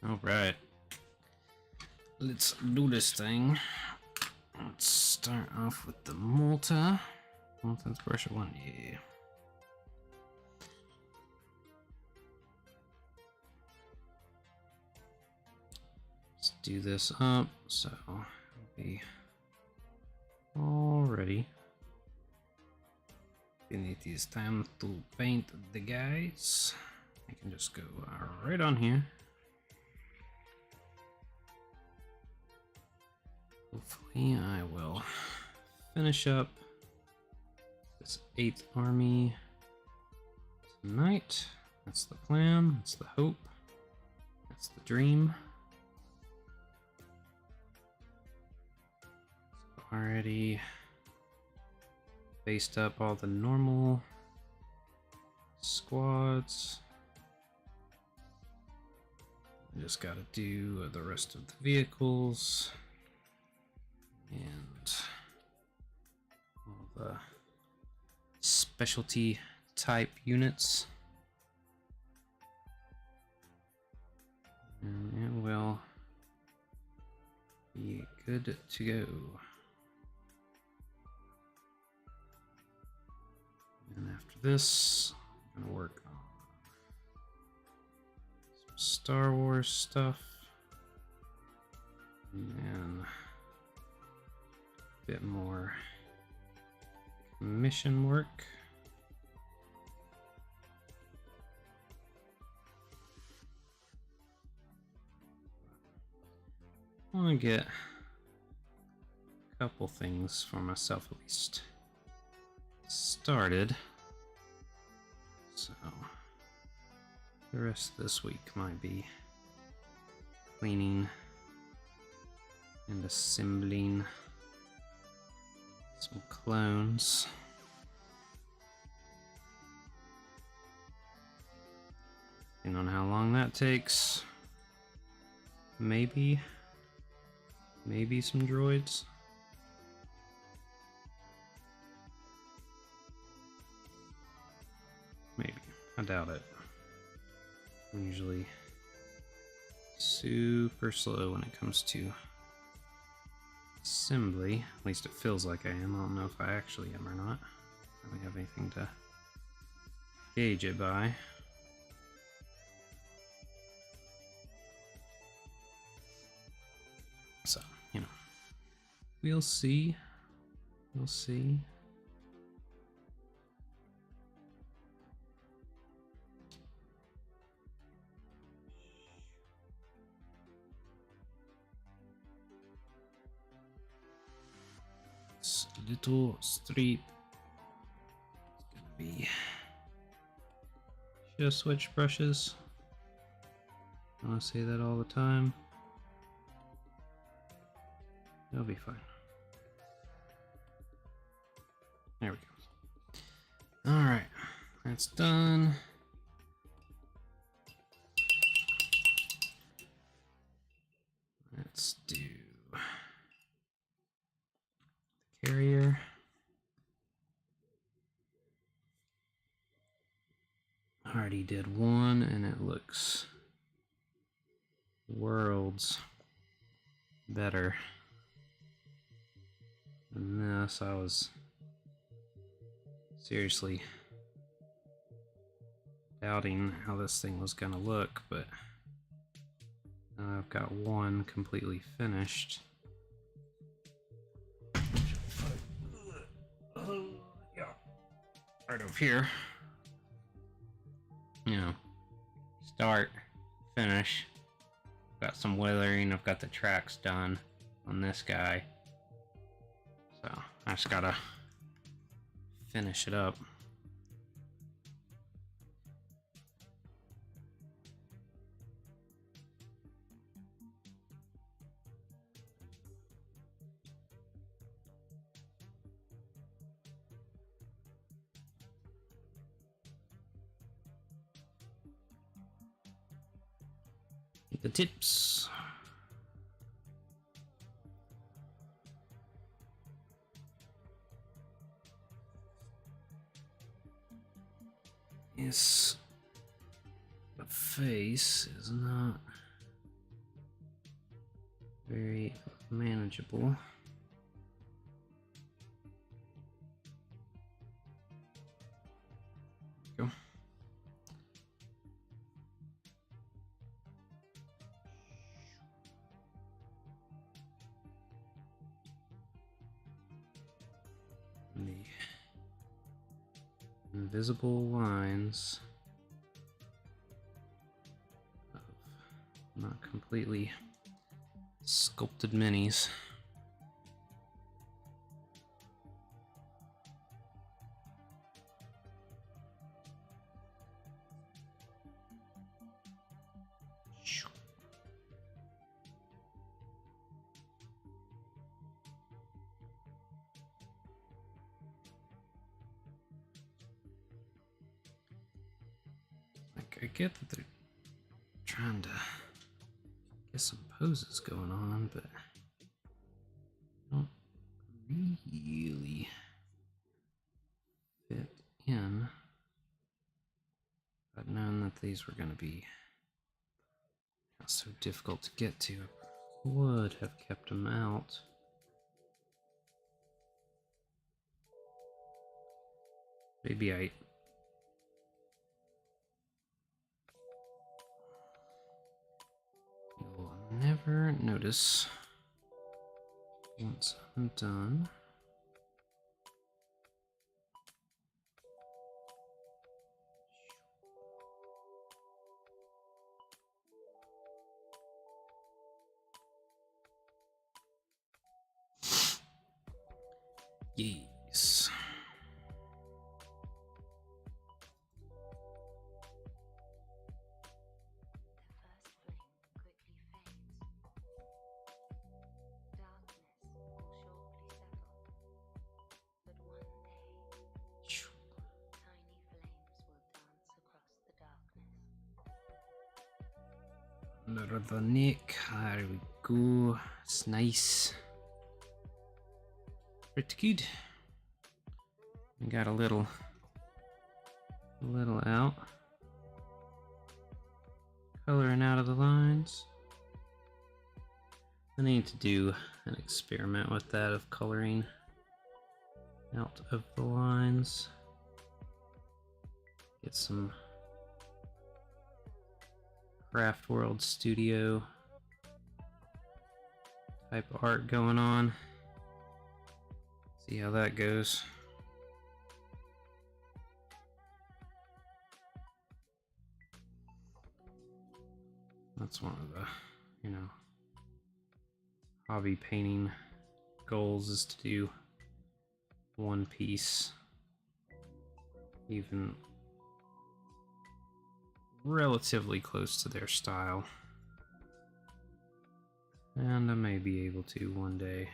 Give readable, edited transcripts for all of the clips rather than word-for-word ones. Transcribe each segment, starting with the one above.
All right. Let's do this thing. Let's start off with the Malta. Malta's pressure one, yeah. Let's do this up so we'll be all ready. It is time to paint the guys. I can just go right on here. Hopefully I will finish up this 8th army tonight. That's the plan, that's the hope, that's the dream. So already based up all the normal squads. I just gotta do the rest of the vehicles and all the specialty type units, and it will be good to go. And after this, I'm gonna work on some Star Wars stuff and a bit more mission work. I want to get a couple things for myself at least started, so the rest of this week might be cleaning and assembling some clones. Depending on how long that takes, maybe some droids. Maybe. I doubt it. I'm usually super slow when it comes to assembly. At least it feels like I am. I don't know if I actually am or not. I don't really have anything to gauge it by. So, you know, we'll see. We'll see. This little street is gonna be. Should have switched brushes. I want to say that all the time. It'll be fine. There we go. All right, that's done. Let's do the carrier. Already did one, and it looks worlds better than this. I was seriously doubting how this thing was gonna look, but now I've got one completely finished. Right over here. You know, start, finish. Got some weathering. I've got the tracks done on this guy. So I just gotta finish it up. The tips. Yes, the face is not very manageable. Go. The invisible lines of not completely sculpted minis. I get that they're trying to get some poses going on, but I don't really fit in. I'd known that these were going to be not so difficult to get to. I would have kept them out. Maybe you'll never notice once I'm done. Yes. Under the neck, there we go. It's nice. Pretty good. We got a little out. Coloring out of the lines. I need to do an experiment with that of coloring out of the lines. Get some Craft World Studio type art going on. See how that goes. That's one of the, hobby painting goals, is to do one piece, even relatively close to their style. And I may be able to one day.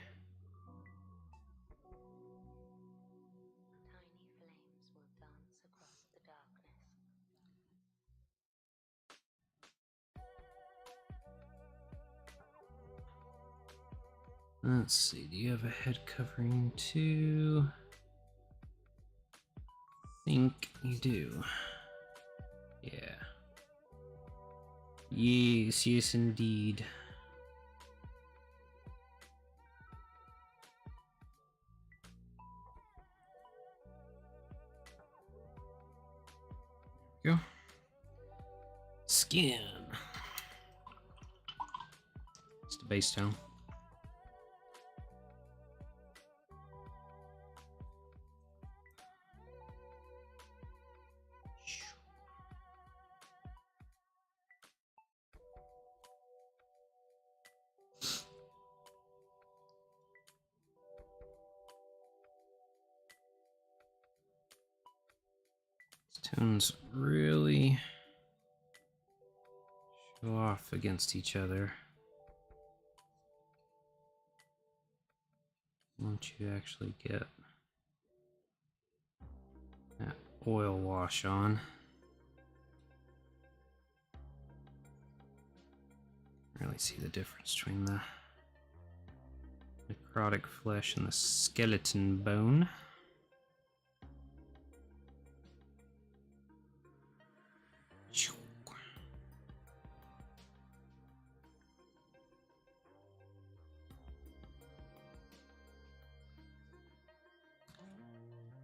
Let's see, do you have a head covering too? I think you do. Yeah. Yes, yes indeed. There we go. Skin. It's the base tone. Tones really show off against each other once you actually get that oil wash on. Really see the difference between the necrotic flesh and the skeleton bone.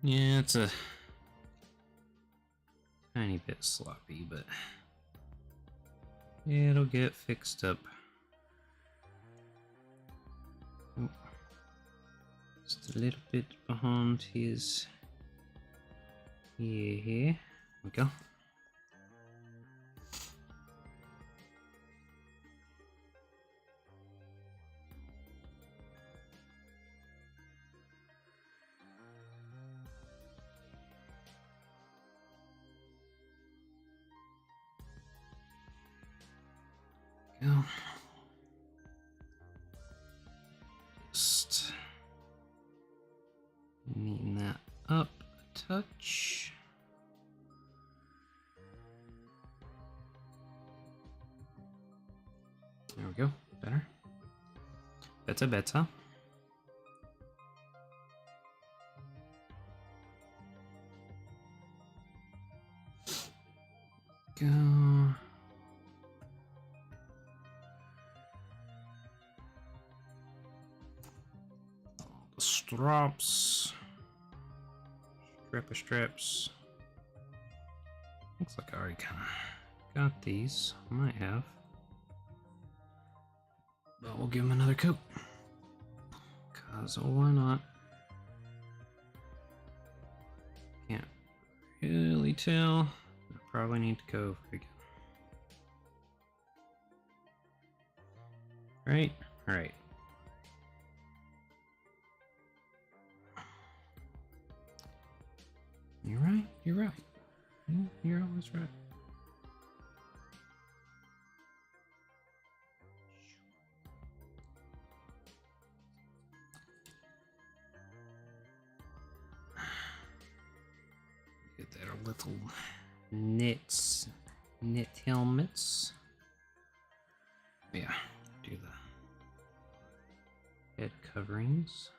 Yeah, it's a tiny bit sloppy, but it'll get fixed up. Oh, just a little bit behind his. Yeah, here we go. Go. Just neaten that up a touch. There we go. Better. Better. Go. The straps. Straps. Looks like I already kind of got these. Might have. But we'll give them another coat. Cause why not? Can't really tell. I probably need to go over again. Right? Right. You're right. You're right. You're always right. Get their little knit helmets. Yeah, do the head coverings.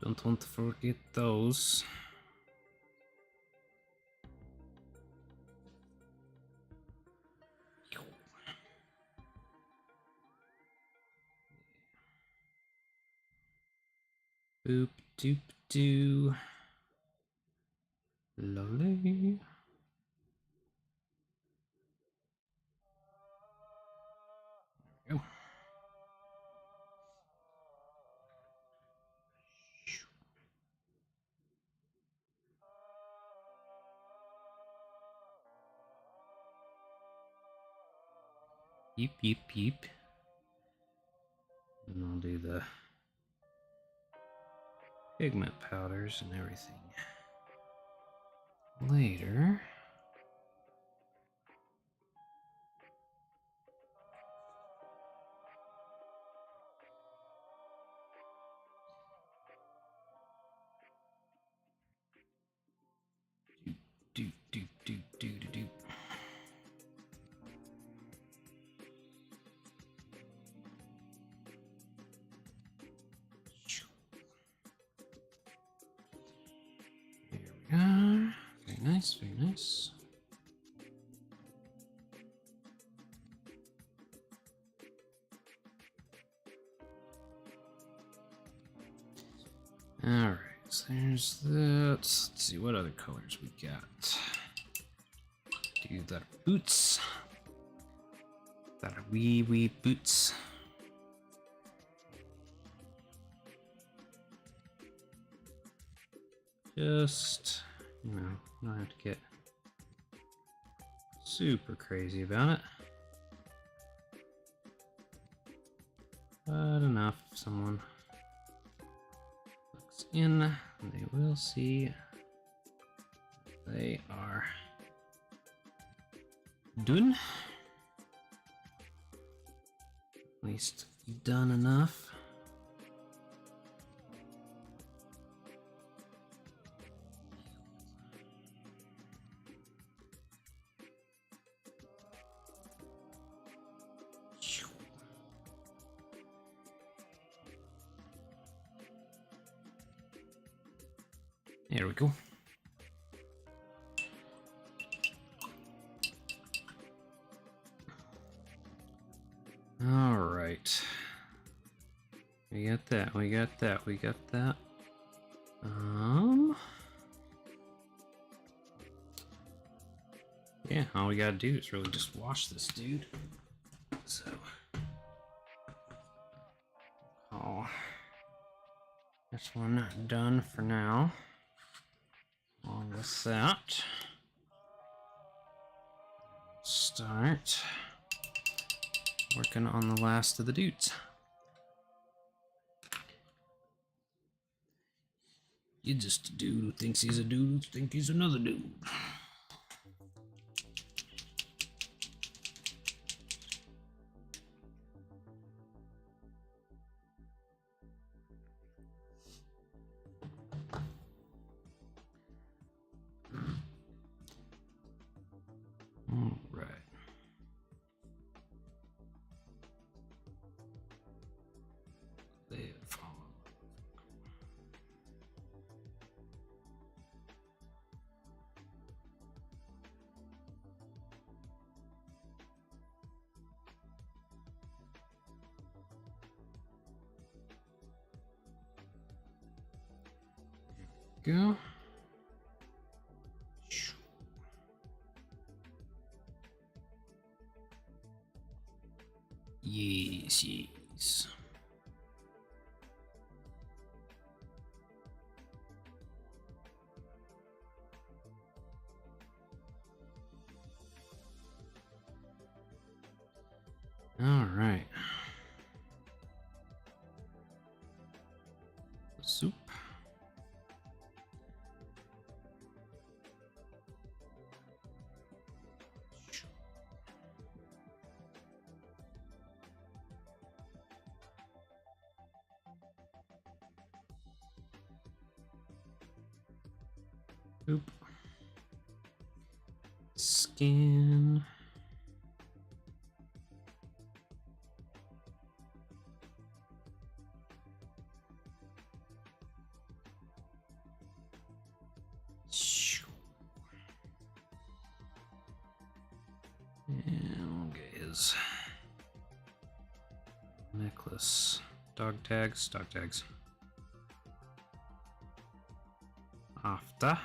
Don't want to forget those. Boop doop doo. Lovely. There we go. Yeep. And I'll do the pigment powders and everything later. Do. There we are. Very nice, very nice. Alright, so there's that. Let's see what other colors we got. Do that boots. That are wee boots. Just, don't have to get super crazy about it. But enough if someone looks in, they will see they are done. At least done enough. There we go. All right. We got that, we got that, we got that. Yeah, all we gotta do is really just wash this dude. So, oh, this one done for now. Along with that, start working on the last of the dudes. You're just a dude who thinks he's a dude who thinks he's another dude. All right. Go. Yes, yes. All right. Soup. Oop. Scan. And we'll get his necklace. Dog tags, dog tags. After.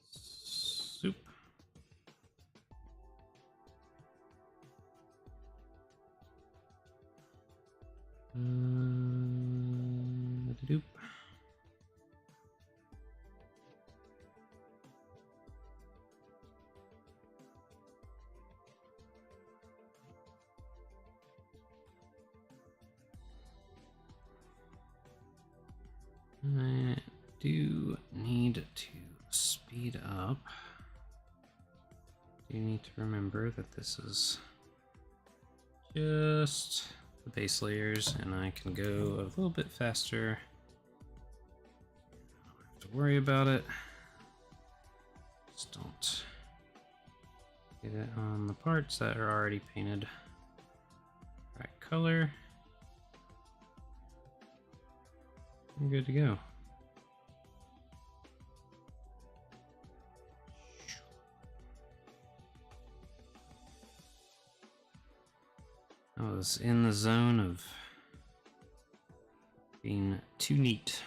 Soup. Doop. I do need to speed up. Do need to remember that this is just the base layers, and I can go a little bit faster. I don't have to worry about it. Just don't get it on the parts that are already painted right color. We're good to go. I was in the zone of being too neat.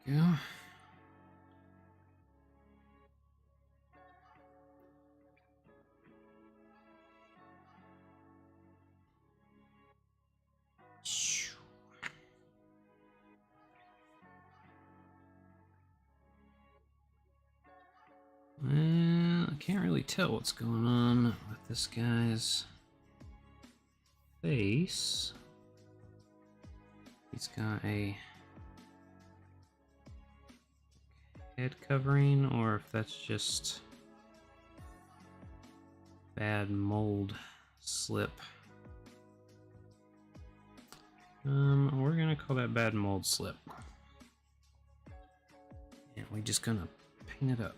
Go. I can't really tell what's going on with this guy's face. He's got a head covering, or if that's just bad mold slip. We're gonna call that bad mold slip. And we're just gonna paint it up.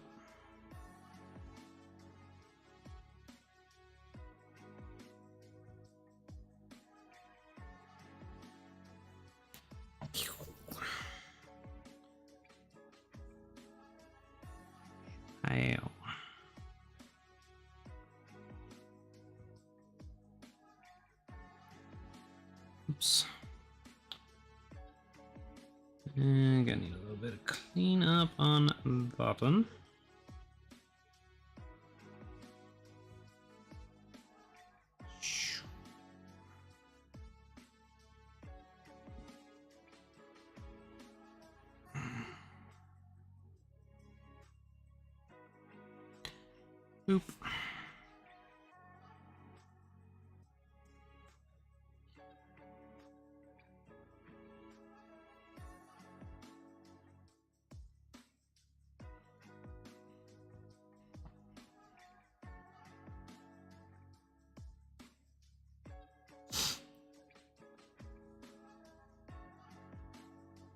Ow. Oops. And gonna need a little bit of cleanup on that one. Boop.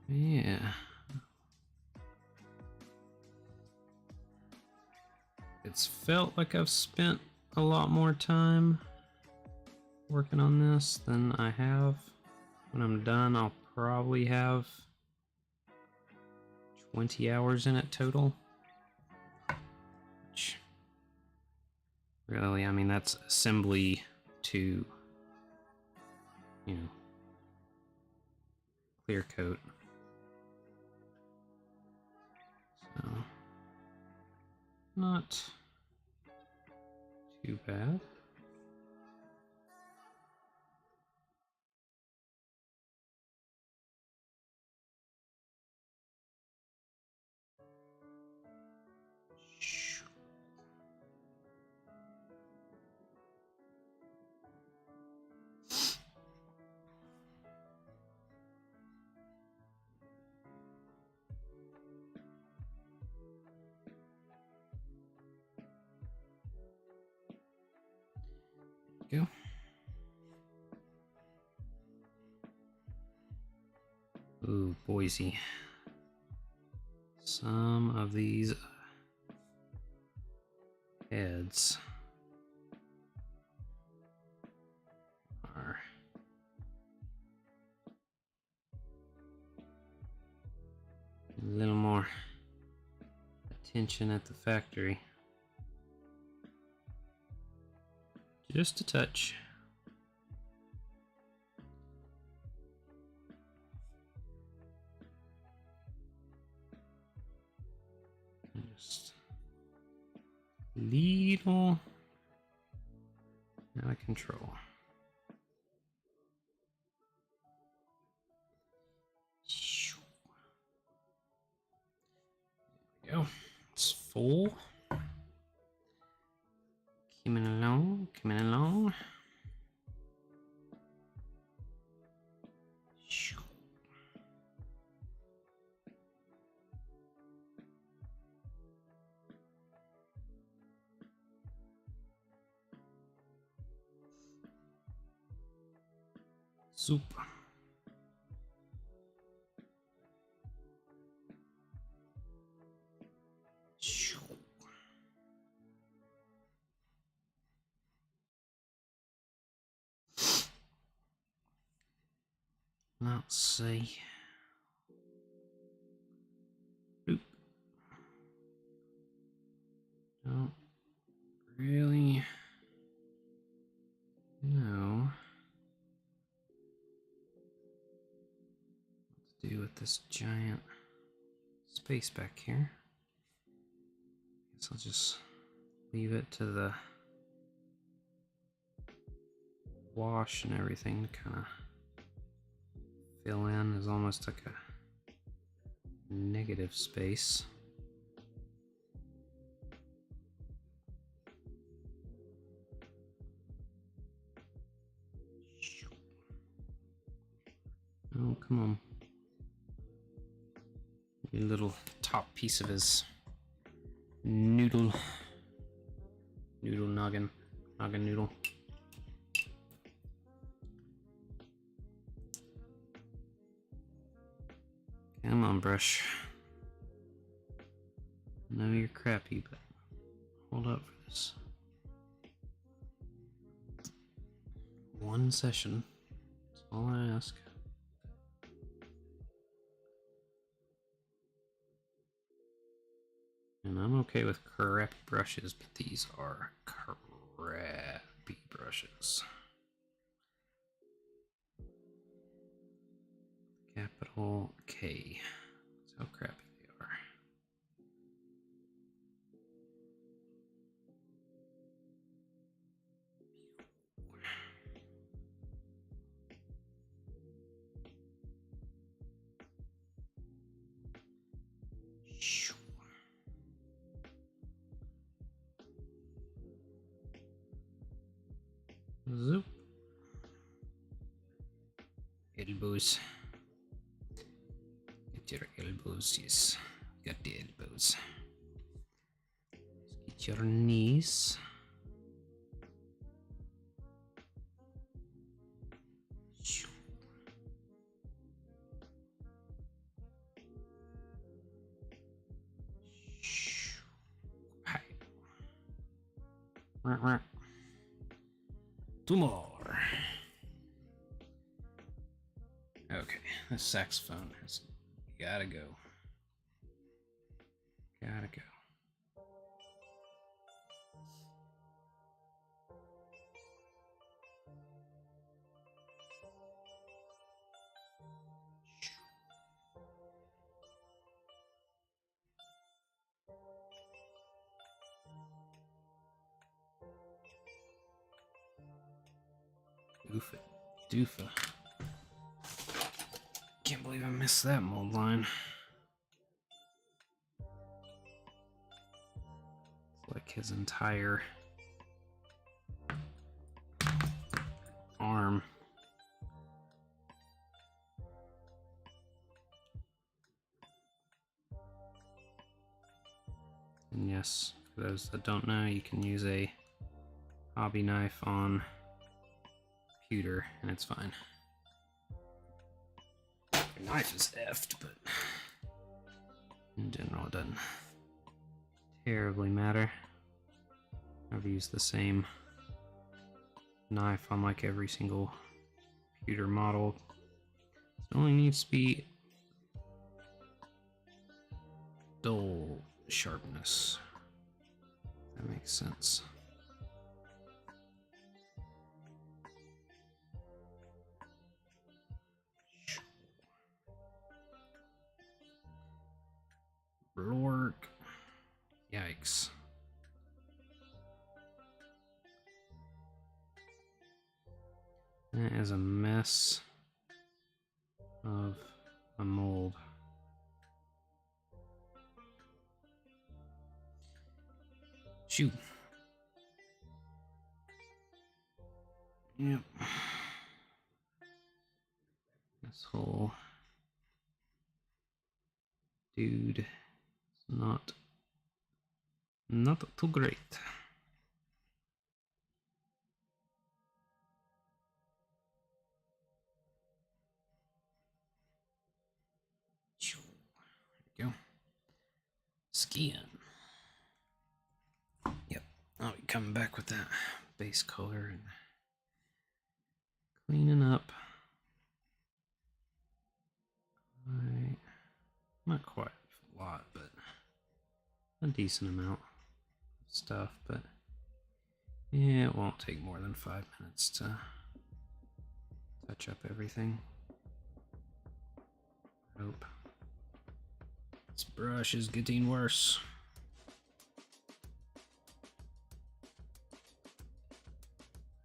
Yeah. It's felt like I've spent a lot more time working on this than I have. When I'm done, I'll probably have 20 hours in it total. Which, really, I mean, that's assembly to, you know, clear coat. So, not too bad. Go. Ooh, Boise. Some of these heads are a little more attention at the factory. Just a touch. Just little out of control. There we go. It's full. Coming along, coming along. Soup. Let's see. Oop. Don't really know what to do with this giant space back here. Guess I'll just leave it to the wash and everything to kind of fill in as almost like a negative space. Oh, come on. A little top piece of his noodle noggin. Noggin noodle. Come on, brush. I know you're crappy, but hold up for this. One session. That's all I ask. And I'm okay with crappy brushes, but these are crappy brushes. Capital K. That's how crappy they are. Zoop. Elbows. Get your elbows, yes. Got the elbows. Let's get your knees. Hi. Two more. Okay, this saxophone has gotta go. Gotta go. Oofa doofa. Can't believe I missed that mold line. It's like his entire arm. And yes, for those that don't know, you can use a hobby knife on pewter and it's fine. The knife is effed, but in general it doesn't terribly matter. I've used the same knife on like every single pewter model. It only needs to be dull sharpness. If that makes sense. Lord. Yikes. That is a mess of a mold. Shoot. Yep. This whole dude is not too great. There we go. Skin. Yep. I'll be coming back with that base color and cleaning up. Not quite a lot, but a decent amount of stuff. But yeah, it won't take more than 5 minutes to touch up everything. Nope. This brush is getting worse.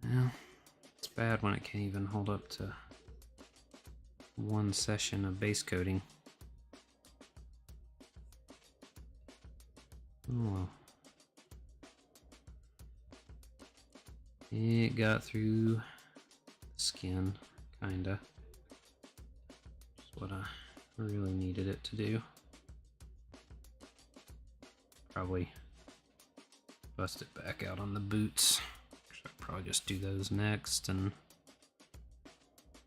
Well, it's bad when it can't even hold up to one session of base coating. Oh well. It got through the skin, kinda. Just what I really needed it to do. Probably bust it back out on the boots. I probably just do those next and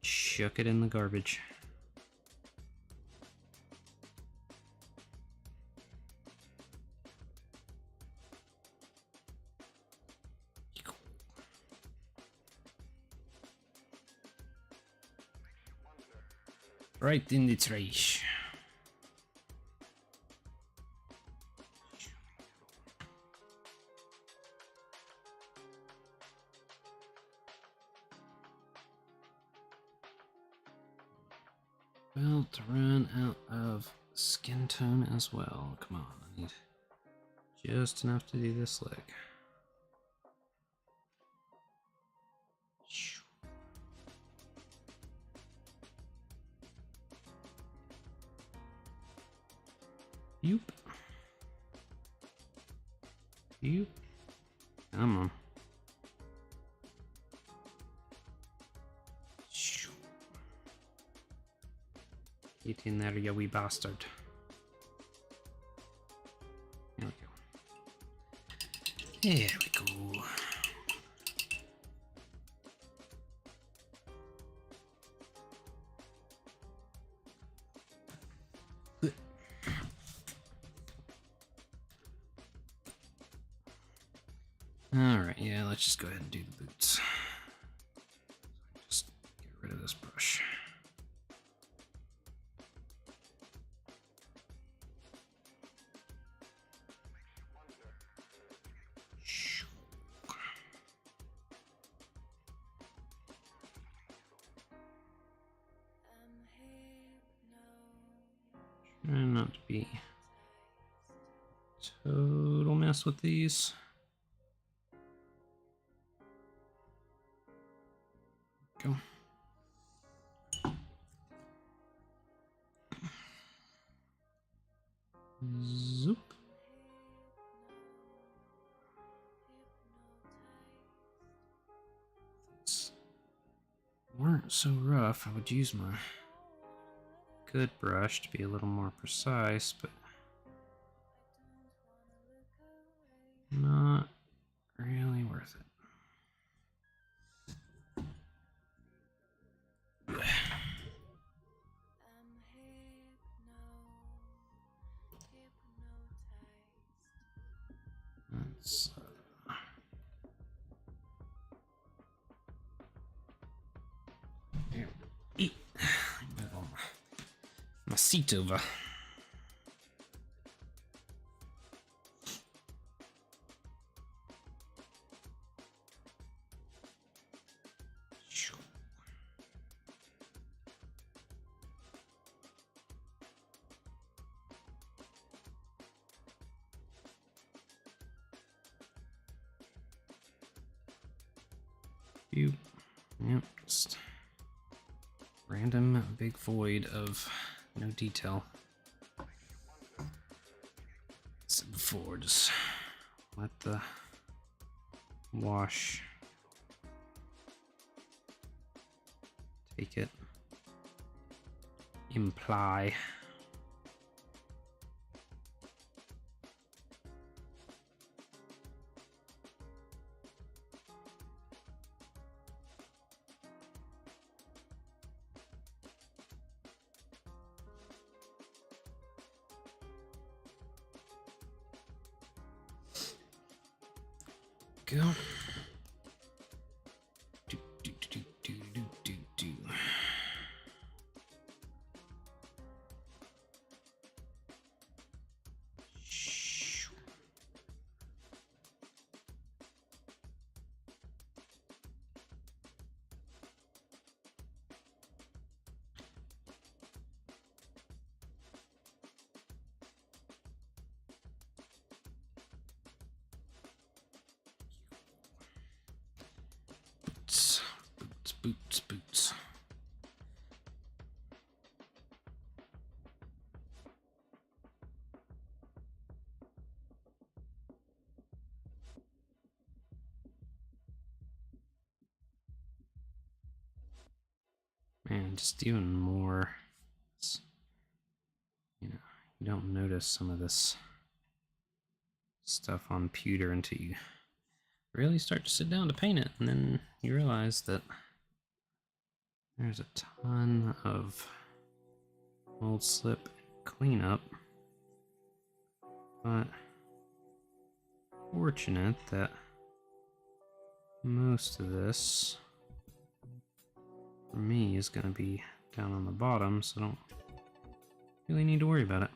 chuck it in the garbage. Right in the trash. About to run out of skin tone as well. Come on, I need just enough to do this leg. Yoop. Yoop. Come on. Get in there, you wee bastard. There we go. There we go. Alright, yeah, let's just go ahead and do the boots. Just get rid of this brush. Try not to be total mess with these. Go. Zoop. If they weren't so rough, I would use my good brush to be a little more precise, but not really worth it. Let's move on my seat over. Yep, just random big void of no detail. Said before, just let the wash take it, imply. Go. Do, do, do, do, do, do, do. Shoo. Boots. Man, just even more. You know, you don't notice some of this stuff on pewter until you really start to sit down to paint it, and then you realize that there's a ton of old slip cleanup, but fortunate that most of this for me is going to be down on the bottom, so I don't really need to worry about it.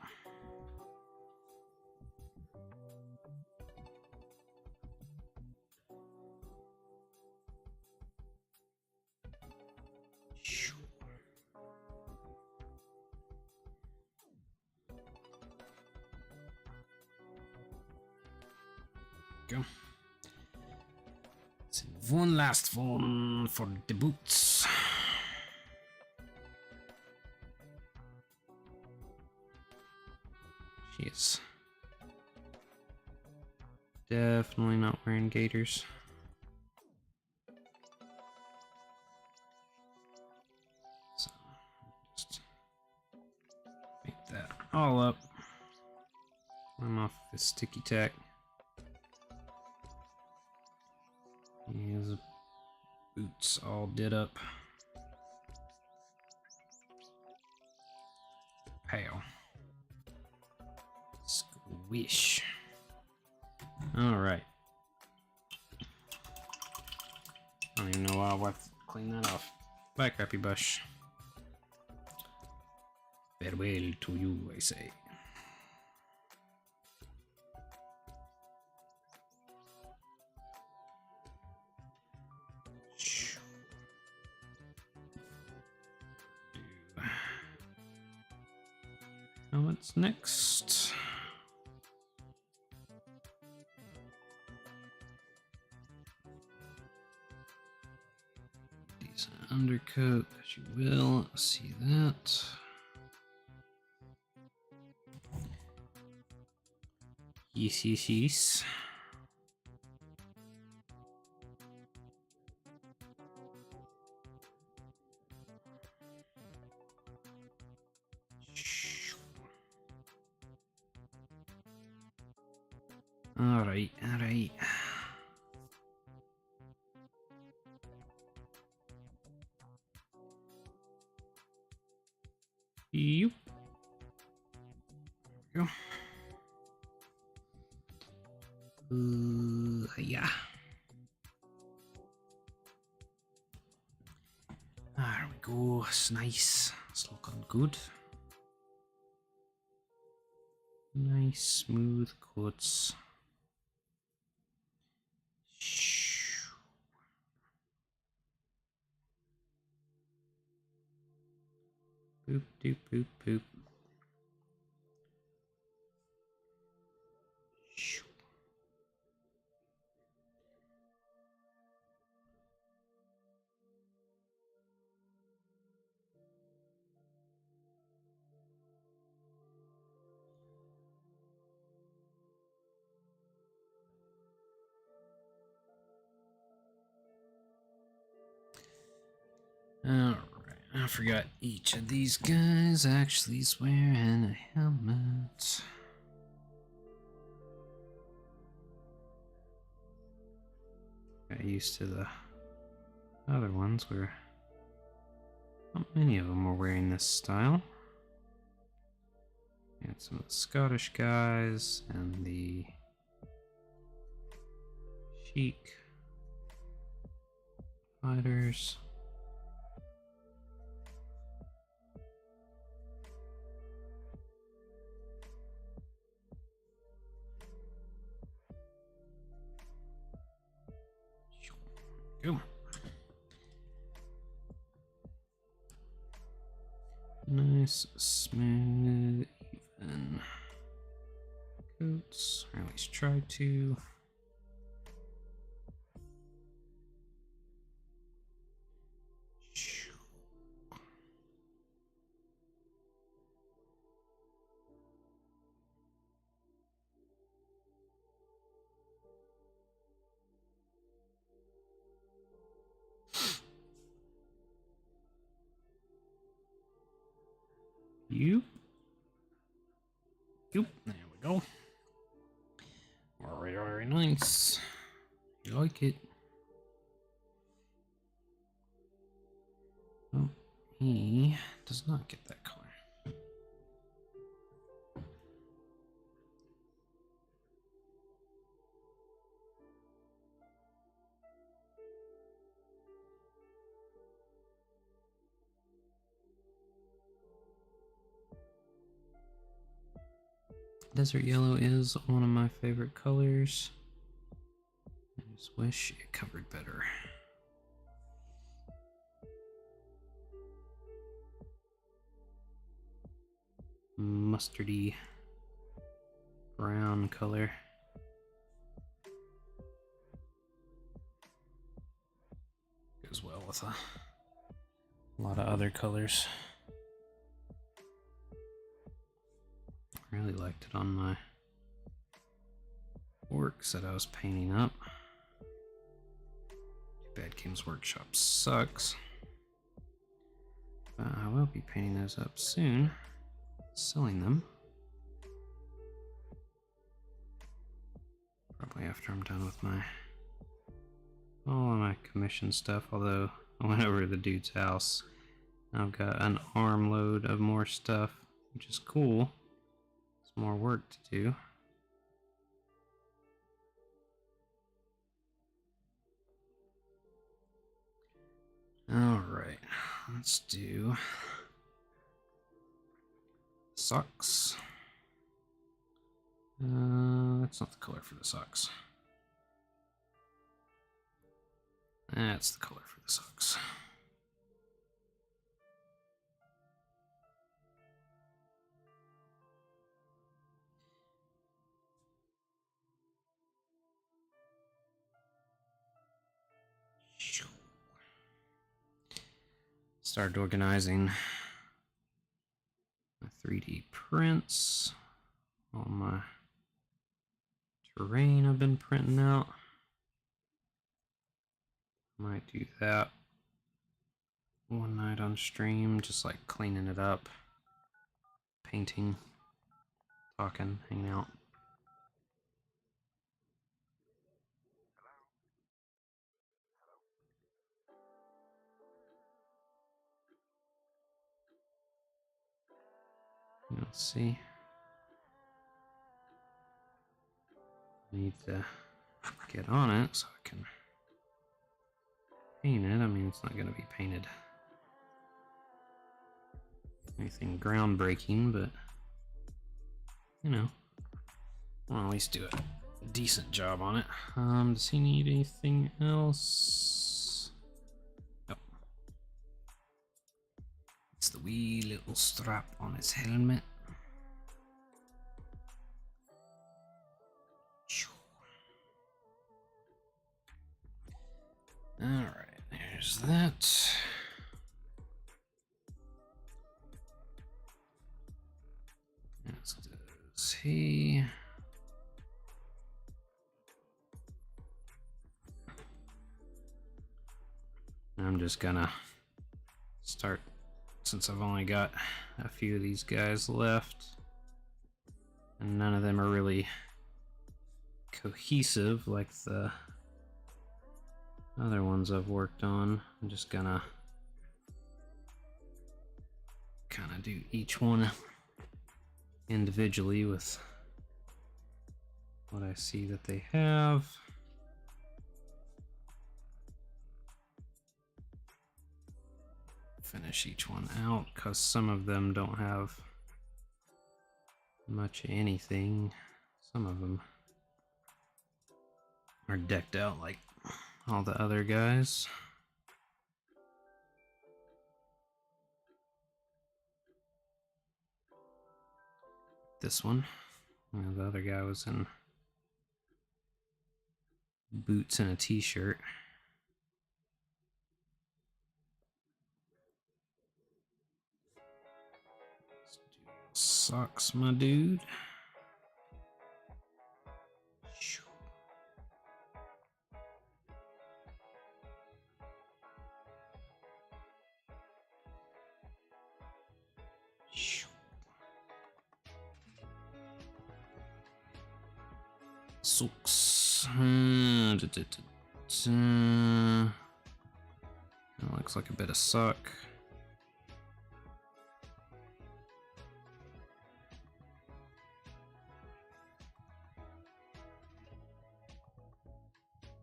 Go. So one last one for the boots. She is definitely not wearing gaiters. So just make that all up. I'm off this sticky tack. His boots all did up. Pow. Squish. Alright. I don't even know why I'll have to clean that off. Bye, Crappy Bush. Farewell to you, I say. Now what's next? Decent undercoat, because you will see that. Yes, yes, yes. Alright, alright. Yep. There we go. Yeah. There we go. It's nice. It's looking good. Nice smooth cuts. Boop, doop, boop, boop. Alright, I forgot each of these guys actually is wearing a helmet. Got used to the other ones where not many of them were wearing this style. And some of the Scottish guys and the chic fighters. Go. Nice, smooth, even coats, or at least try to. You. There we go. Very, very nice. I like it. Oh, he does not get that color. Desert yellow is one of my favorite colors. I just wish it covered better. Mustardy brown color. Goes well with a lot of other colors. I really liked it on my orcs that I was painting up. Too bad Games Workshop sucks. But I will be painting those up soon, selling them. Probably after I'm done with all of my commission stuff, although I went over to the dude's house. I've got an armload of more stuff, which is cool. It's more work to do. Alright, let's do socks. That's not the color for the socks. That's the color for the socks. Started organizing my 3D prints, all my terrain I've been printing out. Might do that one night on stream, just like cleaning it up, painting, talking, hanging out. Let's see. Need to get on it so I can paint it. I mean, it's not going to be painted anything groundbreaking, but you know, I'll at least do a decent job on it. Does he need anything else? Nope. It's the wee little strap on his helmet. Alright, there's that. As does he. I'm just gonna start, since I've only got a few of these guys left, and none of them are really cohesive like the other ones I've worked on. I'm just gonna kind of do each one individually with what I see that they have. Finish each one out because some of them don't have much of anything. Some of them are decked out like all the other guys. This one, the other guy was in boots and a t-shirt. Socks, my dude. Socks. That looks like a bit of suck.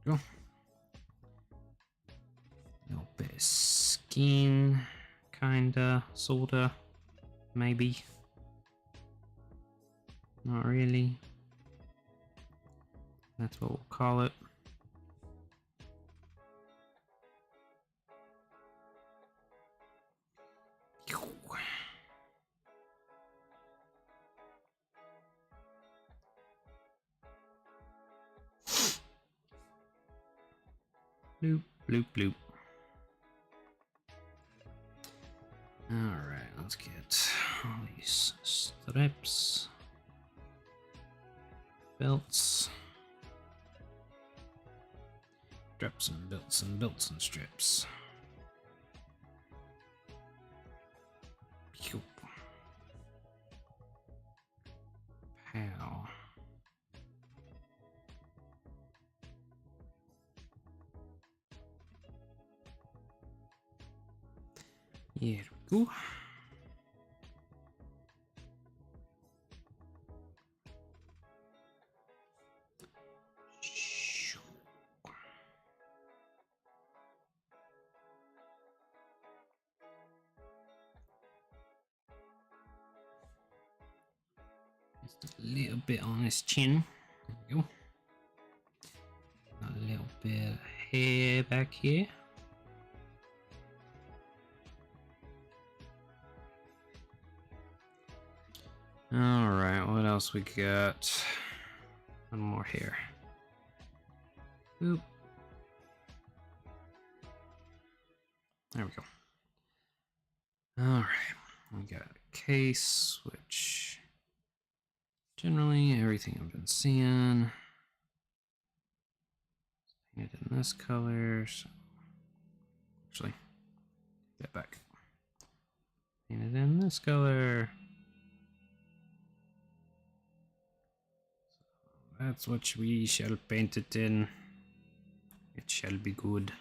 Go. Little bit of skin, kinda, sorta, maybe. Not really. That's what we'll call it. Bloop, bloop, bloop. Alright, let's get all these strips, belts, strips and belts and belts and strips. Pew. Pow. Here we go. Just a little bit on his chin. There we go. A little bit of hair back here. Alright, what else we got? One more here. Oop. There we go. Alright, we got a case, which generally everything I've been seeing is painted in this color. So actually, get back. Painted in this color. That's what we shall paint it in. It shall be good.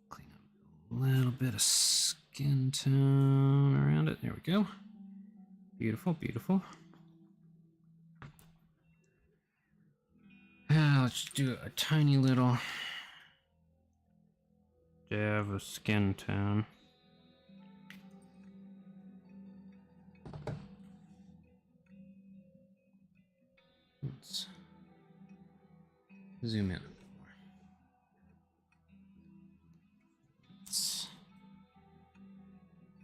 Clean up a little bit of skin tone around it. There we go. Beautiful, beautiful. Let's do a tiny little dab of skin tone. Let's zoom in a bit more. Let's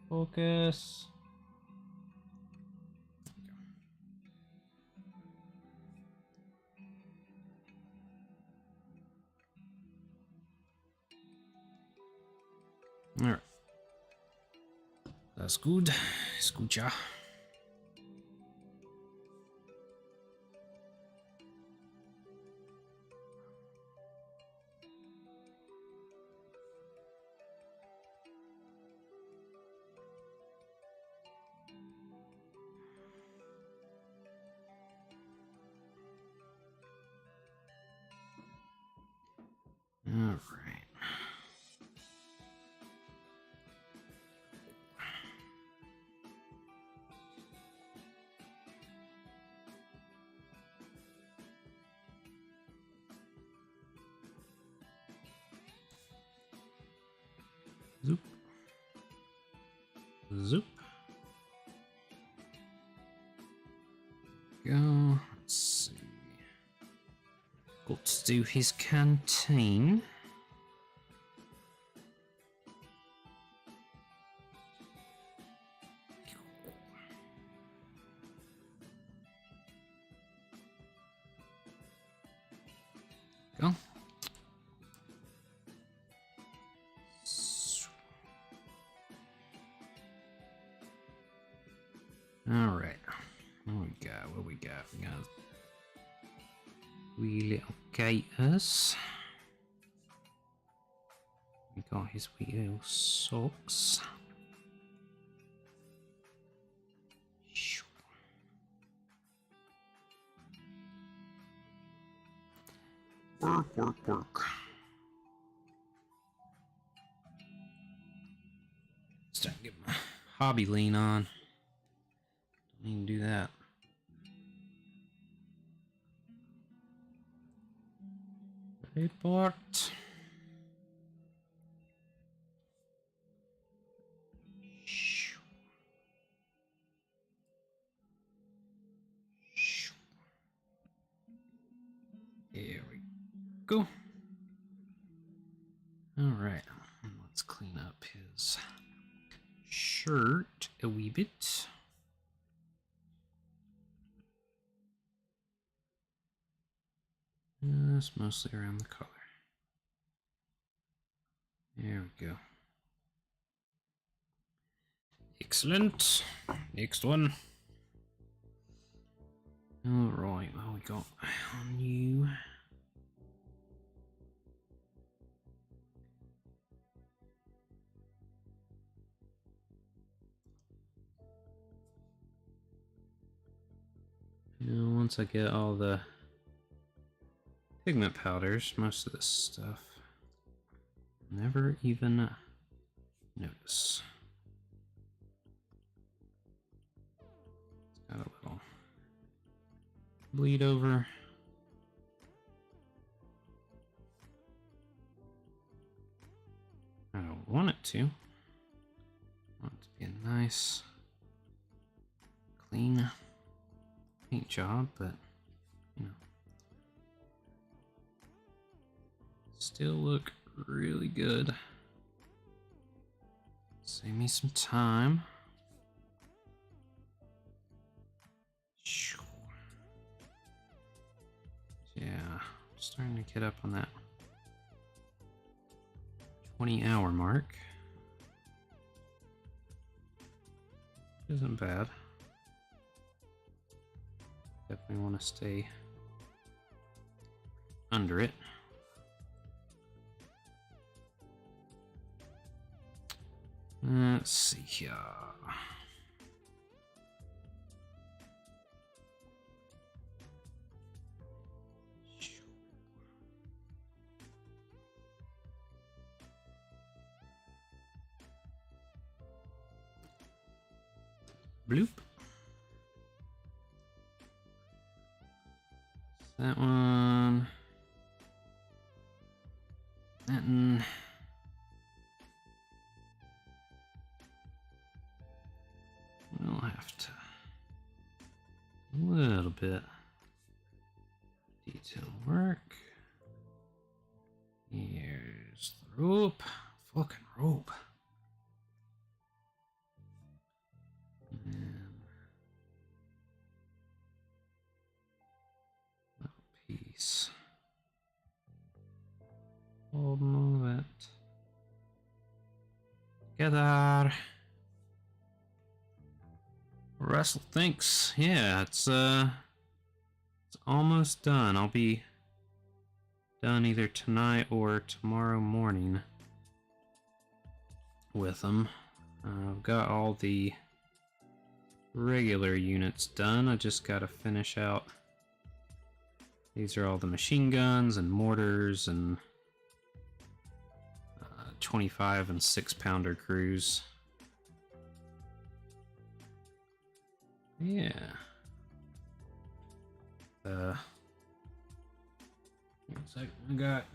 focus. All right, that's good. Escucha. All right. Zoop. Zoop. Go. Let's see. Got to do his canteen. Go. All right. What we got? What we got? We got wee little gaiters. We got his wee little socks. Work, work, work. Start to get my hobby lean on. Don't even do that. Report. Here we go. All right, let's clean up his shirt a wee bit. That's mostly around the collar. There we go. Excellent. Next one. All right, what we got on you? Now, once I get all the pigment powders, most of this stuff, never even notice. It's got a little bleed over. I don't want it to. I want it to be a nice, clean paint job, but you know, still look really good. Save me some time. Yeah, starting to get up on that 20-hour mark. Isn't bad. Definitely want to stay under it. Let's see here. Bloop. That one. That one. We'll have to a little bit detail work. Here's the rope. Fucking rope. And that piece. Holding all that together. Russell thinks, yeah, it's almost done. I'll be done either tonight or tomorrow morning with them. I've got all the regular units done. I just gotta finish out. These are all the machine guns and mortars and 25 and 6-pounder crews. Yeah. One second. I got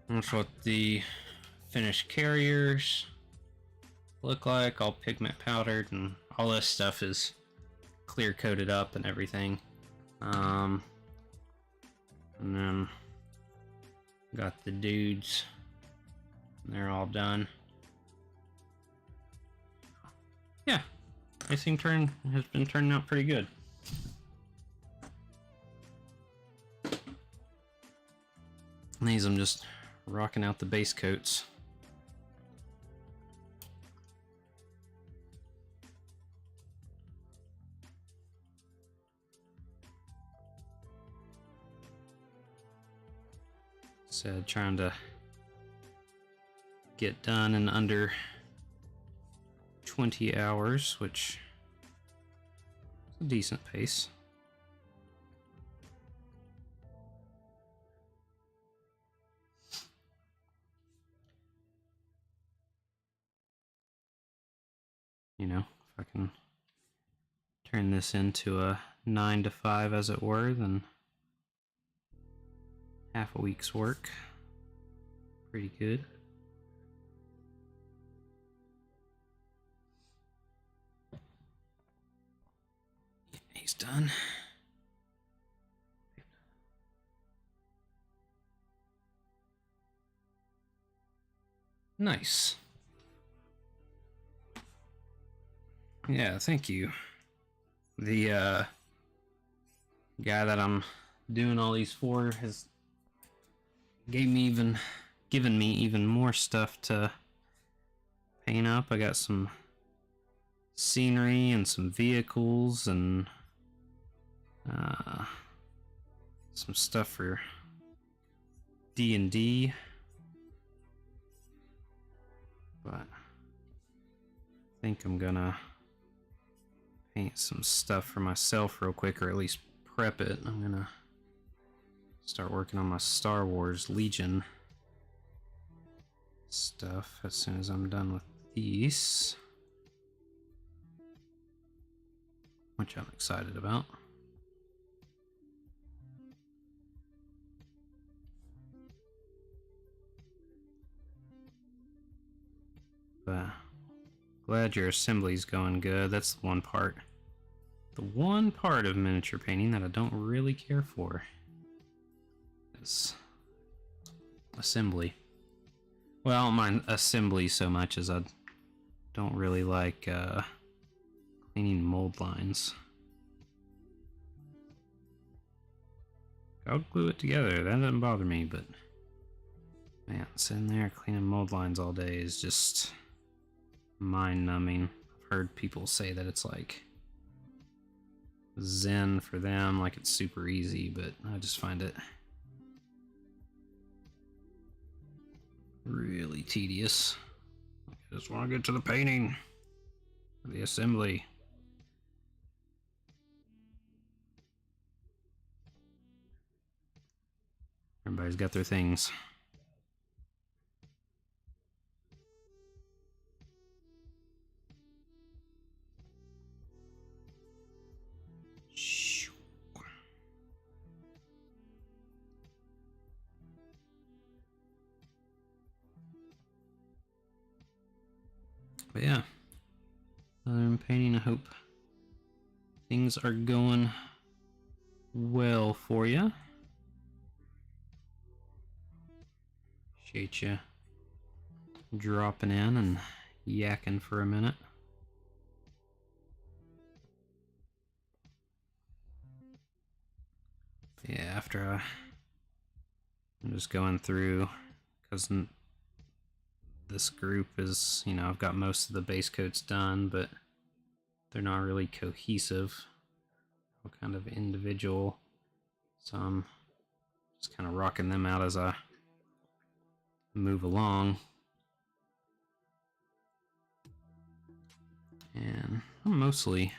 that's what the finished carriers look like, all pigment powdered, and all this stuff is clear coated up and everything. And then got the dudes, and they're all done. Yeah, racing turn has been turning out pretty good. And these I'm just rocking out the base coats. Said trying to get done in under 20 hours, which is a decent pace. You know, if I can turn this into a 9 to 5 as it were, then half a week's work. Pretty good. He's done. Nice. Yeah, thank you. The guy that I'm doing all these for has given me even more stuff to paint up. I got some scenery and some vehicles and some stuff for D&D. But I think I'm gonna paint some stuff for myself real quick, or at least prep it. I'm gonna start working on my Star Wars Legion stuff as soon as I'm done with these, which I'm excited about. But glad your assembly's going good. That's the one part of miniature painting that I don't really care for is assembly. Well, I don't mind assembly so much as I don't really like cleaning mold lines. I'll glue it together, that doesn't bother me, but man, sitting there cleaning mold lines all day is just mind-numbing. I've heard people say that it's like zen for them, like it's super easy, but I just find it really tedious. I just want to get to the painting, the assembly. Everybody's got their things. But yeah, other than painting, I hope things are going well for you. Appreciate you dropping in and yakking for a minute. Yeah, after I'm just going through, because this group is, you know, I've got most of the base coats done, but they're not really cohesive, kind of individual, so I'm just kind of rocking them out as I move along. And I'm mostly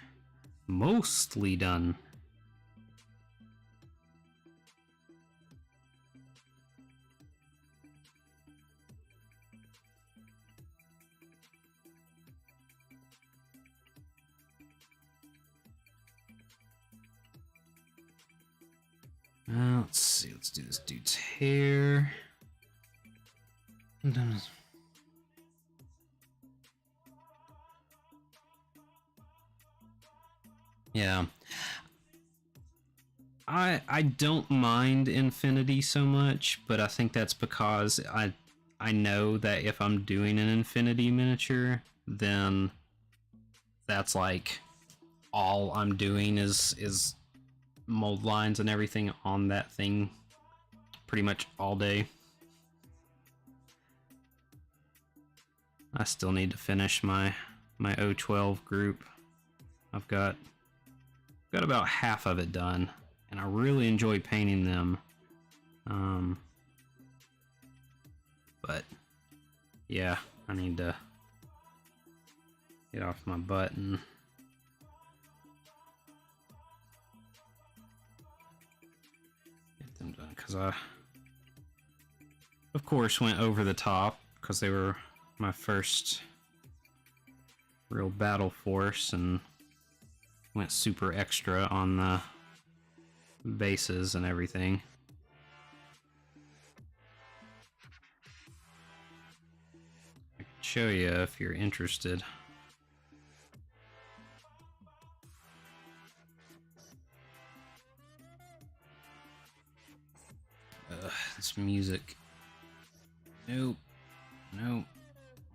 done. Let's see, let's do this dude's hair. Yeah. I don't mind Infinity so much, but I think that's because I know that if I'm doing an Infinity miniature, then that's like all I'm doing is mold lines and everything on that thing pretty much all day. I still need to finish my 012 group. I've got about half of it done, and I really enjoy painting them. But yeah, I need to get off my butt and get them done, because I, of course, went over the top because they were my first real battle force and went super extra on the bases and everything. I can show you if you're interested. This music. Nope. Nope.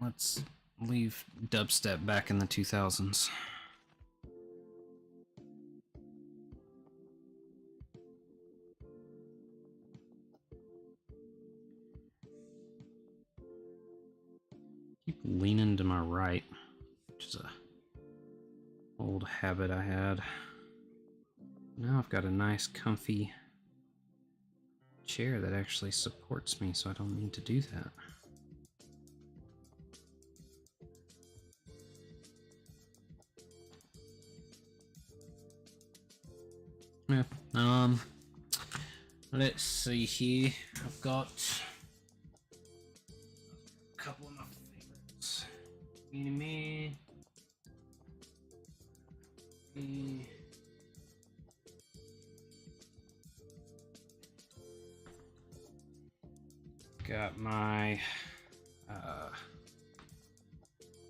Let's leave dubstep back in the 2000s. Keep leaning to my right, which is a old habit I had. Now I've got a nice comfy chair that actually supports me, so I don't need to do that. Yeah, let's see here. I've got a couple of my favorites. Mini Me. Got my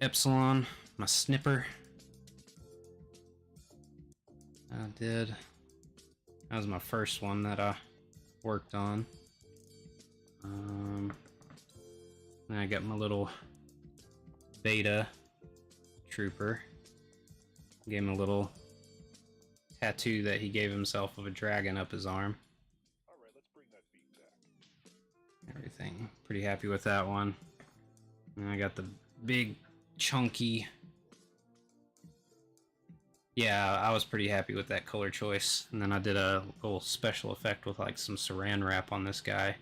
Epsilon, my snipper. That was my first one that I worked on. Then I got my little beta trooper. Gave him a little tattoo that he gave himself of a dragon up his arm. Alright, let's bring that beat back. Everything. Pretty happy with that one. And I got the big, chunky. Yeah, I was pretty happy with that color choice. And then I did a little special effect with like some saran wrap on this guy.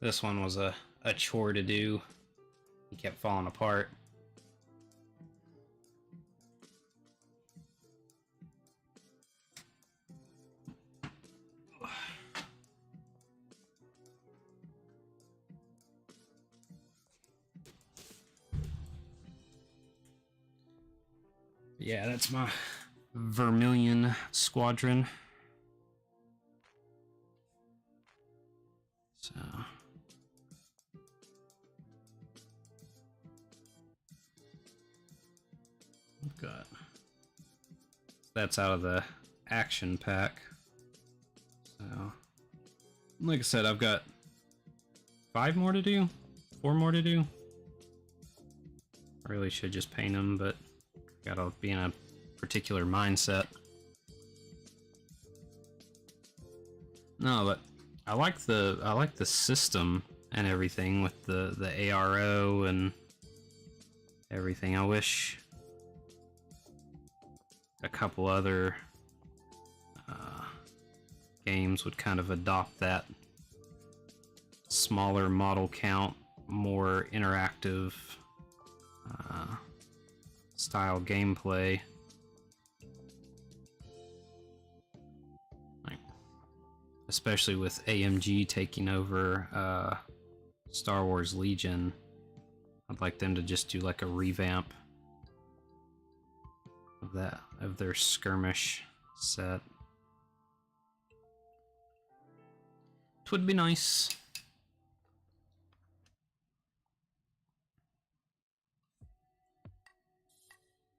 This one was a chore to do. He kept falling apart. Yeah, that's my Vermilion Squadron. So I've got, that's out of the action pack. So like I said, I've got 5 more to do, 4 more to do. I really should just paint them, but gotta be in a particular mindset. No, but I like the system and everything with the ARO and everything. I wish a couple other games would kind of adopt that smaller model count, more interactive style gameplay. Like, especially with AMG taking over Star Wars Legion, I'd like them to just do like a revamp of their skirmish set. It would be nice.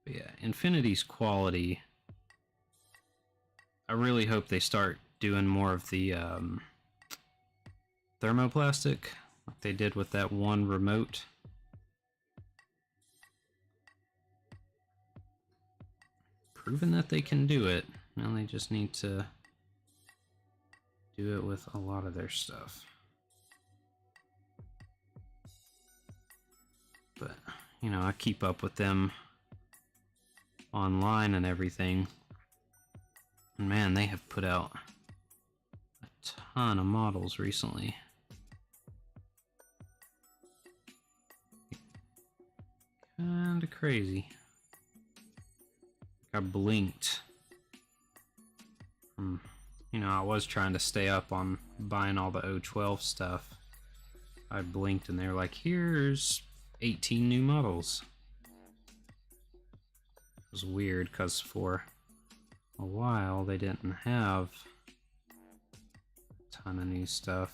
But yeah, Infinity's quality, I really hope they start doing more of the thermoplastic like they did with that one remote. Proven that they can do it. Now they just need to do it with a lot of their stuff. But, you know, I keep up with them online and everything. And man, they have put out a ton of models recently. crazy. I blinked. You know, I was trying to stay up on buying all the O12 stuff. I blinked and they were like, here's 18 new models. It was weird because for a while they didn't have a ton of new stuff.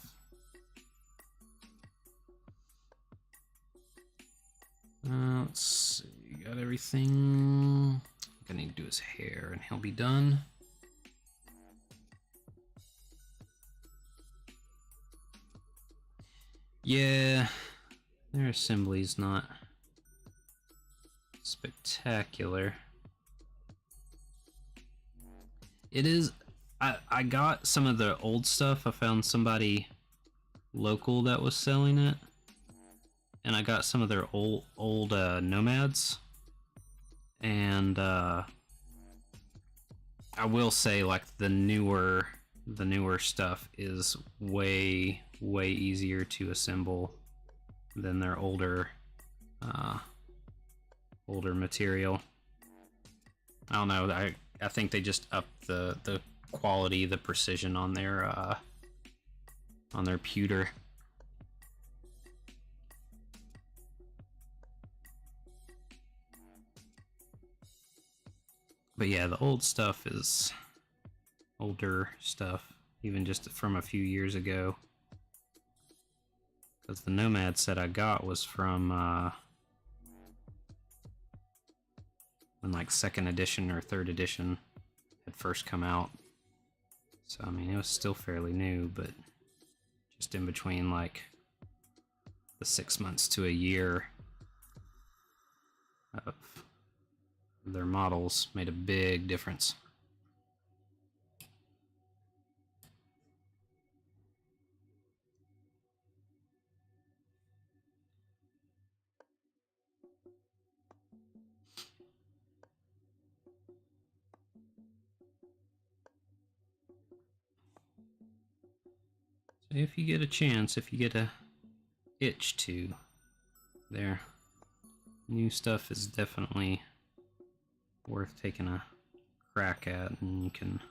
Let's see, got everything. I need to do his hair and he'll be done. Yeah, their assembly's not spectacular. It is. I got some of the old stuff. I found somebody local that was selling it, and I got some of their old nomads. And I will say, like, the newer stuff is way easier to assemble than their older material. I don't know. I think they just upped the quality, the precision on their pewter. But yeah, the old stuff is older stuff, even just from a few years ago. Because the Nomad set I got was from when like 2nd edition or 3rd edition had first come out. So I mean, it was still fairly new, but just in between like the 6 months to a year of their models made a big difference. So if you get a chance, if you get a itch to, their new stuff is definitely worth taking a crack at, and you can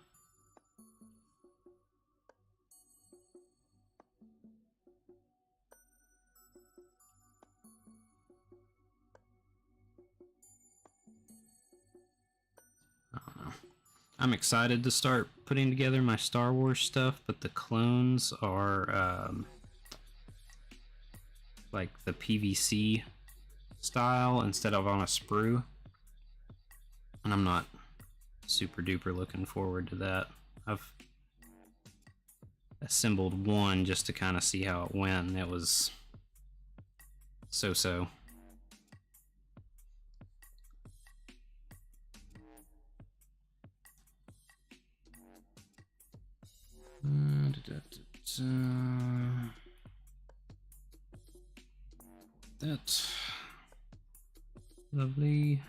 I don't know. I'm excited to start putting together my Star Wars stuff, but the clones are like the PVC style instead of on a sprue, and I'm not super duper looking forward to that. I've assembled one just to kind of see how it went, and it was so-so. That's lovely.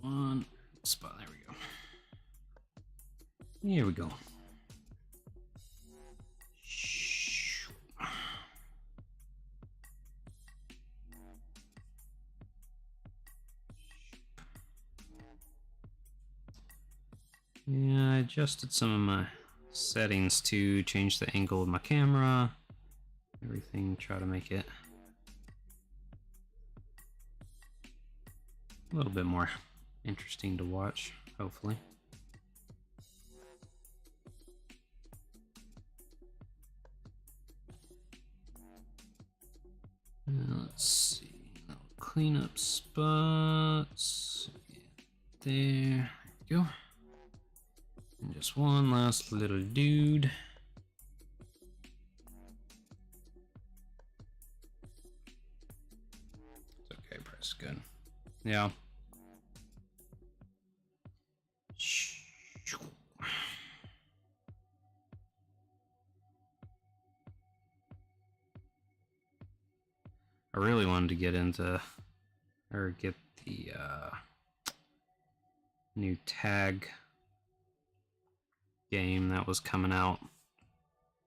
One spot, there we go. Here we go. Yeah, I adjusted some of my settings to change the angle of my camera, everything, try to make it a little bit more interesting to watch, hopefully. Let's see, little cleanup spots. There we go. And just one last little dude. It's okay, press good. Yeah. I really wanted to get into, or get the new tag game that was coming out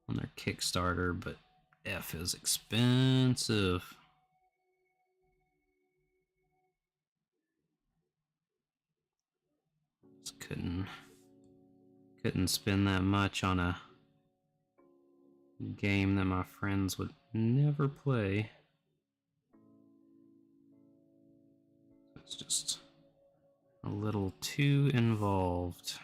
on their Kickstarter, but F is expensive. Just couldn't spend that much on a game that my friends would never play. It's just a little too involved.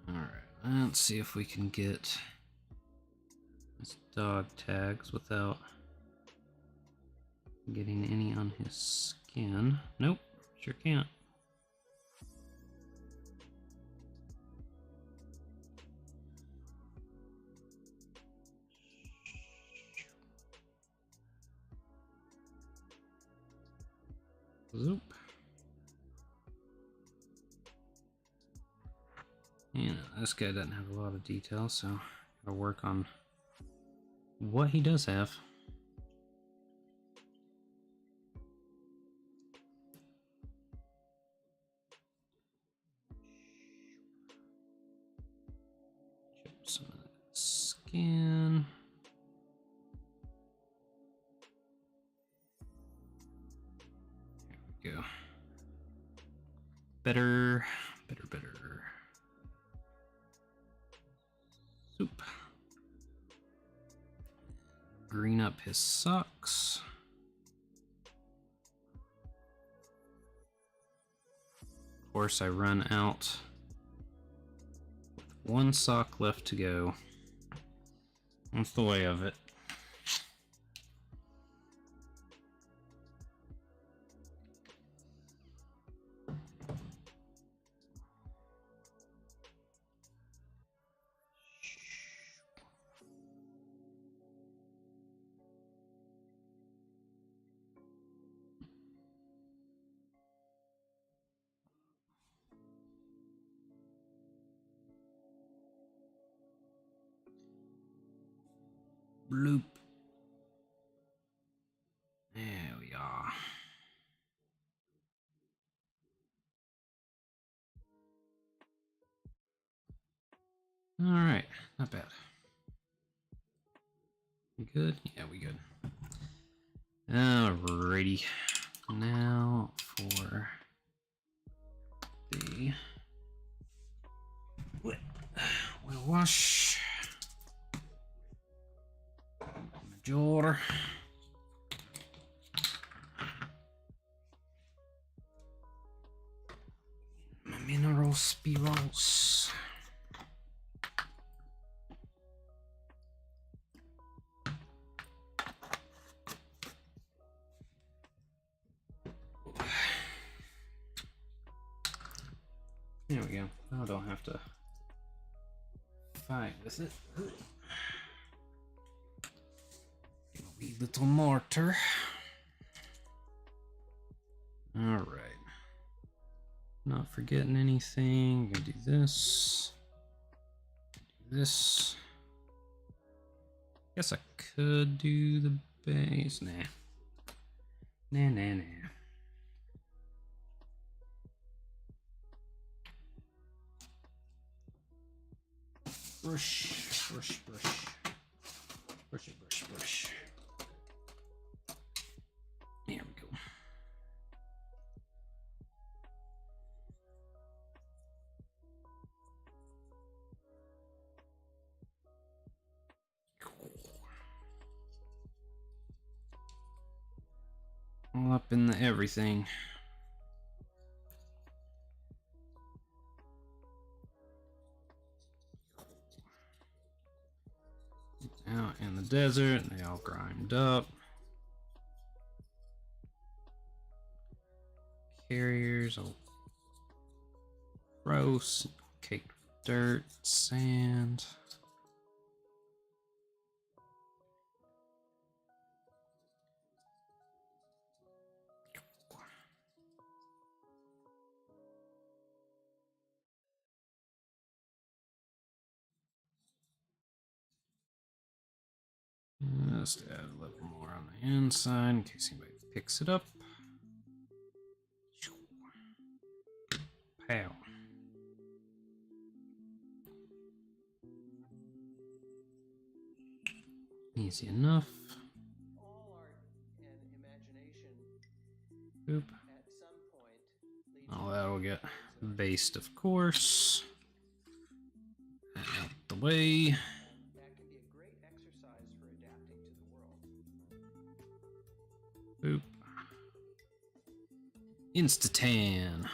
Alright, let's see if we can get his dog tags without getting any on his skin. Nope, sure can't. Zoop. And this guy doesn't have a lot of detail, so gotta work on what he does have. Chip some of that skin. There we go. Better. Soup. Green up his socks. Of course, I run out with one sock left to go. That's the way of it. Bloop. There we are. Alright, not bad. We good? Yeah, we good. Alrighty. Now for the wheel wash. Major. My mineral spirals. There we go. Now I don't have to fight with it. Get a wee little mortar. Alright. Not forgetting anything. Gonna do this. Do this. Guess I could do the base. Nah. Nah. Brush. There we go. All up in the everything. Out in the desert, they all grimed up. Carriers, all gross, caked with dirt, sand. Just add a little more on the inside in case anybody picks it up. Pow. Easy enough. All art and imagination Boop. at some point leads Oh, to that'll get of based, of course. Out the way. that can be a great exercise for adapting to the world. Boop. Instatan. I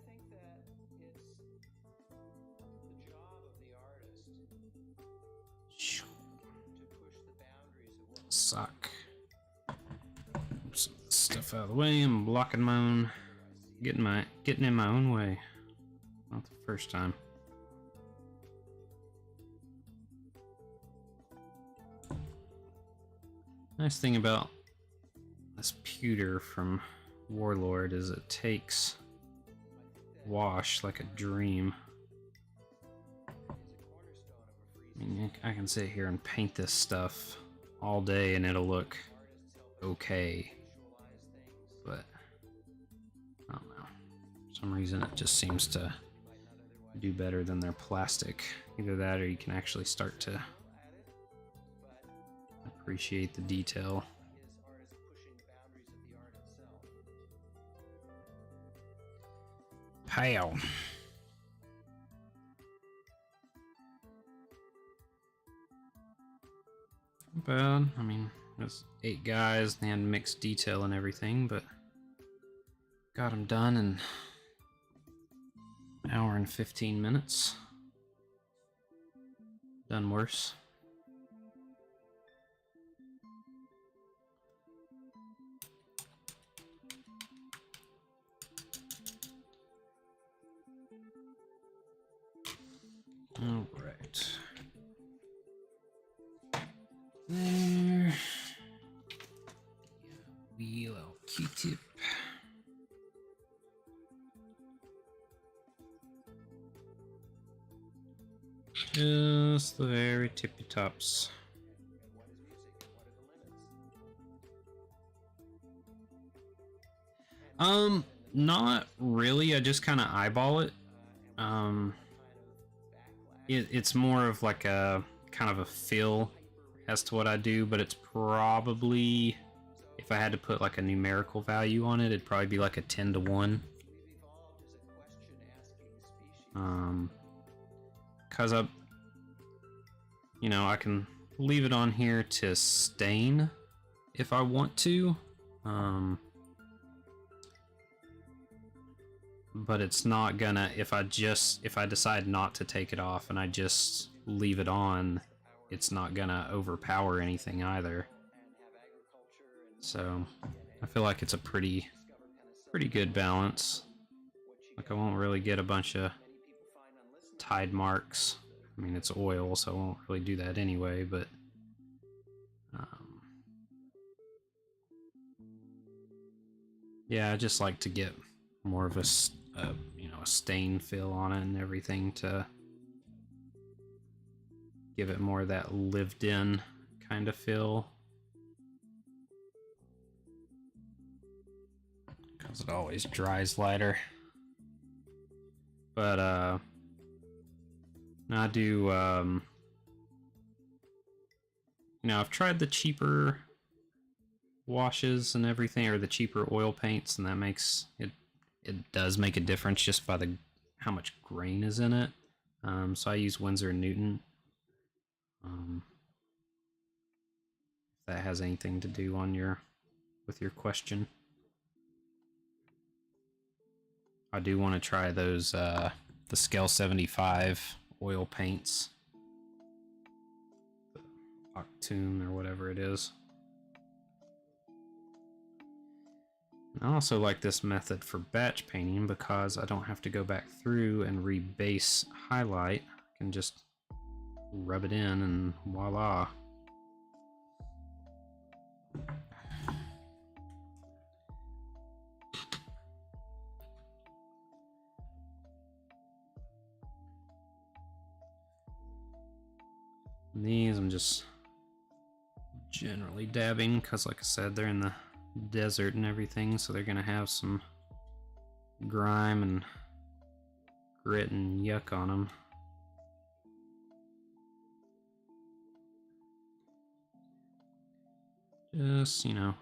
think that it's the job of the artist to push the boundaries of what Suck. Some stuff out of the way. I'm blocking my own. Getting in my own way. Not the first time. Nice thing about this pewter from Warlord is it takes wash like a dream. I mean, I can sit here and paint this stuff all day and it'll look okay, but I don't know. For some reason it just seems to do better than their plastic. Either that or you can actually start to appreciate the detail. Pow. Not bad. I mean, there's 8 guys, they had mixed detail and everything, but got them done in an hour and 15 minutes. Done worse. All right. There. Wheel out Q-tip. Just the very tippy tops. Not really. I just kind of eyeball it. It's more of like a kind of a feel as to what I do, but it's probably, if I had to put like a numerical value on it, it'd probably be like a 10 to 1. Cause I can leave it on here to stain if I want to. But it's not gonna, if I decide not to take it off and I just leave it on, it's not gonna overpower anything either. So I feel like it's a pretty good balance. Like I won't really get a bunch of tide marks. I mean, it's oil, so I won't really do that anyway, but yeah, I just like to get more of a stain fill on it and everything to give it more of that lived in kind of feel, because it always dries lighter. But I do I've tried the cheaper washes and everything, or the cheaper oil paints, and that makes it does make a difference just by how much grain is in it. So I use Winsor & Newton. If that has anything to do with your question. I do want to try those the Scale 75 oil paints. Octoon or whatever it is. I also like this method for batch painting because I don't have to go back through and rebase highlight. I can just rub it in and voila. These I'm just generally dabbing because, like I said, they're in the desert and everything, so they're gonna have some grime and grit and yuck on them. Just, you know,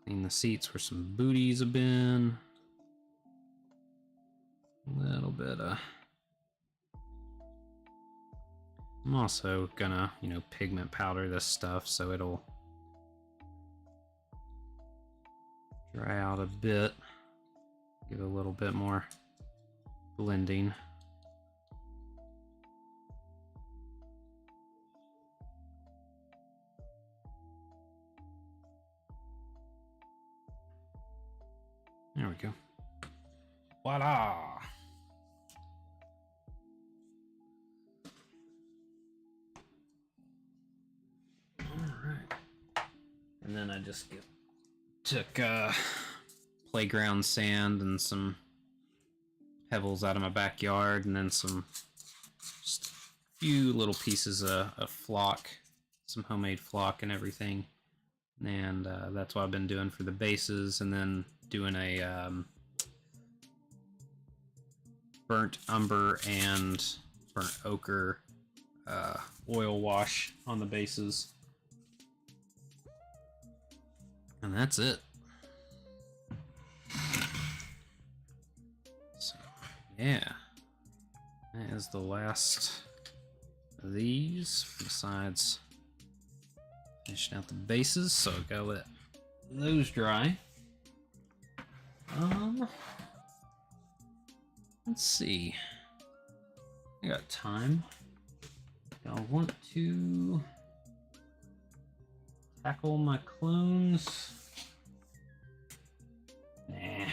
clean the seats where some booties have been. A little bit of... I'm also gonna, you know, pigment powder this stuff so it'll dry out a bit. Give it a little bit more blending. There we go. Voila! Alright. And then I just took playground sand and some pebbles out of my backyard, and then just a few little pieces of flock, some homemade flock and everything. And that's what I've been doing for the bases, and then doing a burnt umber and burnt ochre oil wash on the bases. And that's it. So, yeah. That is the last of these, besides finishing out the bases, so I gotta let those dry. Let's see. I got time. I want to tackle my clones. Nah.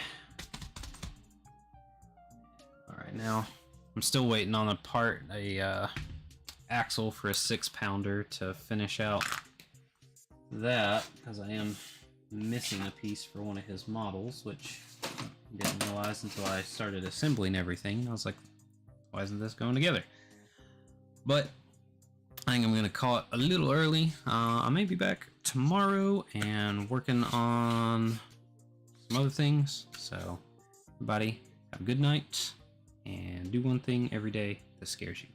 Alright, now I'm still waiting on a axle for a 6-pounder to finish out that, because I am missing a piece for one of his models, which I didn't realize until I started assembling everything. I was like, why isn't this going together? But I think I'm going to call it a little early. I may be back tomorrow and working on some other things. So, everybody, have a good night and do one thing every day that scares you.